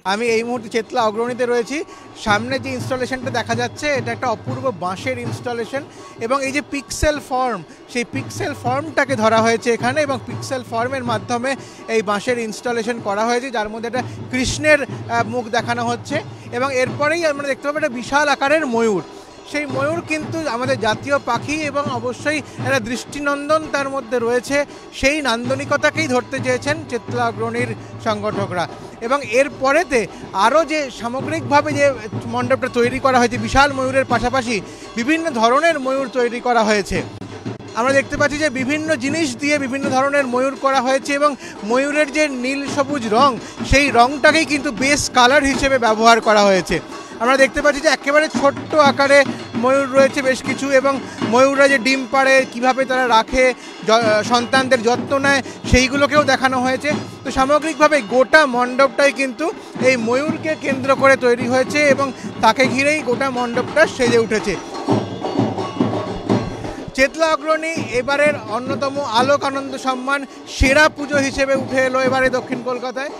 আমি এই মুহূর্তে চেতলা অগ্রণীতে রয়েছি। সামনে যে ইনস্টলেশনটা দেখা যাচ্ছে এটা একটা অপূর্ব বাঁশের ইনস্টলেশন, এবং এই যে পিক্সেল ফর্ম, সেই পিক্সেল ফর্মটাকে ধরা হয়েছে এখানে, এবং পিক্সেল ফর্মের মাধ্যমে এই বাঁশের ইনস্টলেশন করা হয়েছে, যার মধ্যে একটা কৃষ্ণের মুখ দেখানো হচ্ছে। এবং এরপরেই আমরা দেখতে পাবো একটা বিশাল আকারের ময়ূর। সেই ময়ূর কিন্তু আমাদের জাতীয় পাখি, এবং অবশ্যই একটা দৃষ্টিনন্দন তার মধ্যে রয়েছে। সেই নান্দনিকতাকেই ধরতে চেয়েছেন চেতলা অগ্রণীর সংগঠকরা। এবং এর পরেতে আরও যে সামগ্রিকভাবে যে মণ্ডপটা তৈরি করা হয়েছে, বিশাল ময়ূরের পাশাপাশি বিভিন্ন ধরনের ময়ূর তৈরি করা হয়েছে। আমরা দেখতে পাচ্ছি যে বিভিন্ন জিনিস দিয়ে বিভিন্ন ধরনের ময়ূর করা হয়েছে, এবং ময়ূরের যে নীল সবুজ রং, সেই রংটাকেই কিন্তু বেস কালার হিসেবে ব্যবহার করা হয়েছে। আমরা দেখতে পাচ্ছি যে একেবারে ছোট্ট আকারে ময়ূর রয়েছে বেশ কিছু, এবং ময়ূররা যে ডিম পাড়ে, কীভাবে তারা রাখে, সন্তানদের যত্ন নেয়, সেইগুলোকেও দেখানো হয়েছে। তো সামগ্রিকভাবে গোটা মণ্ডপটাই কিন্তু এই ময়ূরকে কেন্দ্র করে তৈরি হয়েছে, এবং তাকে ঘিরেই গোটা মণ্ডপটা সেজে উঠেছে। চেতলা অগ্রণী এবারের অন্যতম আলোক আনন্দ সম্মান সেরা পুজো হিসেবে উঠে এলো এবারে দক্ষিণ কলকাতায়।